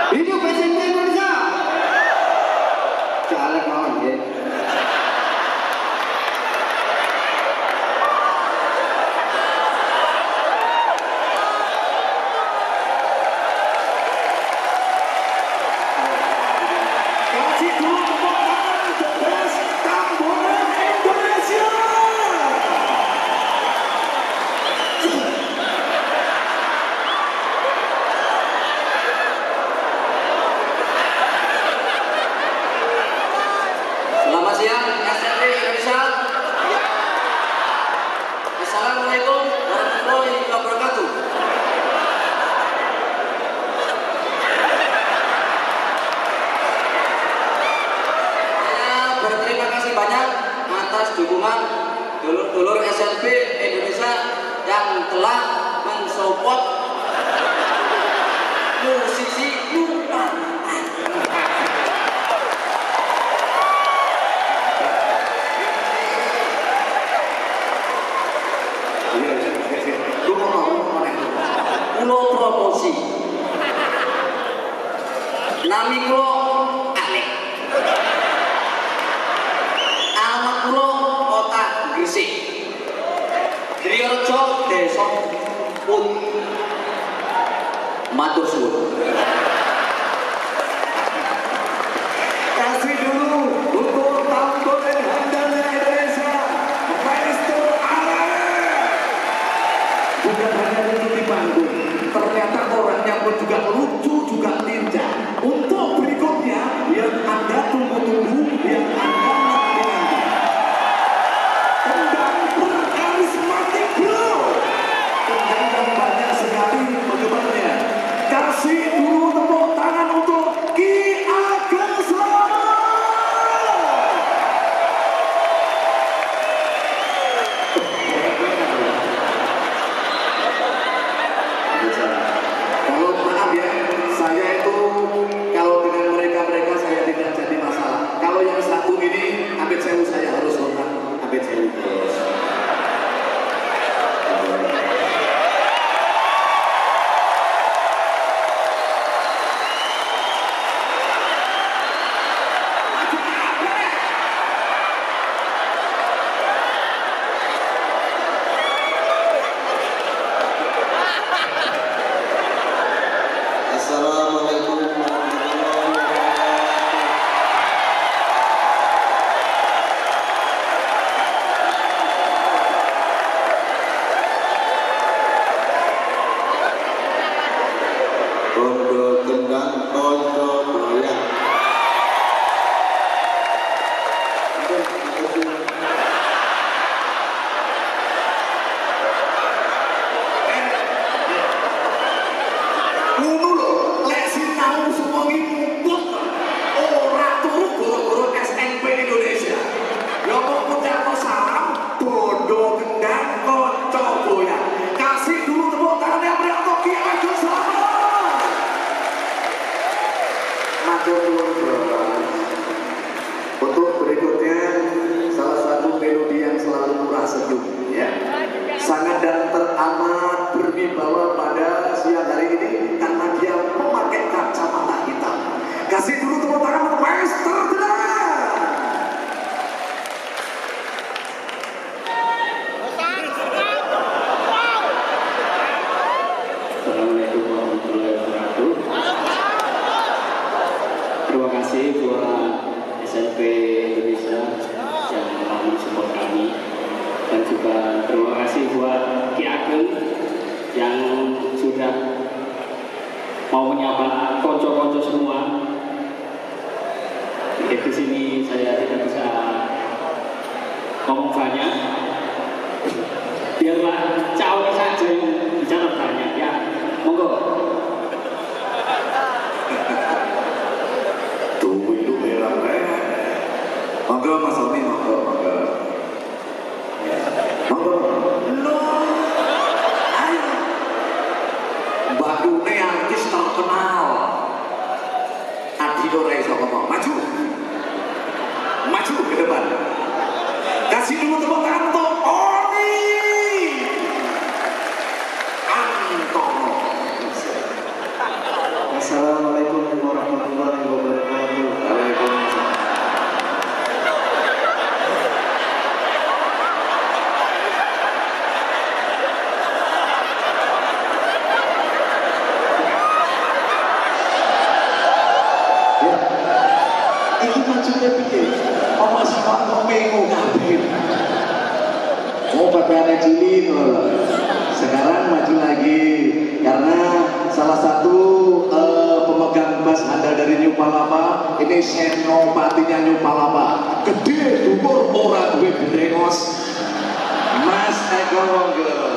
Hidup SNP Indonesia. Caleg mawon nggih. Kasih dulu tepuk tangan untuk Bes Tamboran Indonesia. Selamat siang SNP Indonesia. Assalamualaikum warahmatullahi wabarakatuh. Saya berterima kasih banyak atas dukungan dulur-dulur SNP Indonesia yang telah mensupport musisi lupa. Kulo promosi nami kulo Alek, alamat kulo Kota Gresik, Driyorejo, Desa Pun, matur suwun. Kasih dulu untuk Tamboran Handalnya Indonesia, Maestro Alek. Bukan hanya duduk di panggung, ternyata orangnya pun juga lucu, juga lincah. Untuk berikutnya yang Anda tunggu-tunggu, yang Anda nanti-nanti, kendang berkarismatik bro, kendang yang banyak sekali penggemarnya. Kasih dulu tepuk tangan untuk Ki Ageng Slamet. Kalau maaf ya, saya itu kalau dengan mereka saya tidak jadi masalah. Kalau yang satu ini, Abid Sewu saya harus hormat, Abid Sewu terus. Assalamualaikum warahmatullahi wabarakatuh. Bondo kendang konco goyang. Ngono lho, lek sinau semua ngumpul ora turu guru-guru SNP Indonesia. Ya kok ngucapno salam bondo kendang kanca goyang. Kasih dulu tepuk tangan yang meriah untuk Ki Ageng Slamet. Matur nuwun, Bro. Untuk berikutnya salah satu melodi yang selalu murah senyum ya. Sangat dan teramat berwibawa pada siang hari ini karena dia memakai kacamata hitam. Kasih dulu tepuk tangan untuk Maestro Dilan. Assalamualaikum warahmatullahi wabarakatuh. Terima kasih buat SNP Indonesia yang telah mensupport kami, dan juga terima kasih buat Ki Ageng yang sudah mau menyapa konco-konco semua. Di sini saya tidak bisa ngomong banyak, biarlah Cawi saja yang bicara banyak ya. Monggo. Tunggu itu merah. Monggo Mas Omi, monggo. Monggo. Loh. Ayo. Mbak Dune artis terkenal. Adi ora iso ngomong. Maju. Maju ke depan. Kasih dulu tepuk tangan untuk Oni Antono. hasilnya pikir apa sama kok mengo kabeh. Oh, PPN cilik loh. Sekarang maju lagi karena salah satu pemegang emas handal dari New Palapa ini senopatinya New Palapa. Gede, dhuwur, ora duwe brengos. Mas Eko Monggo.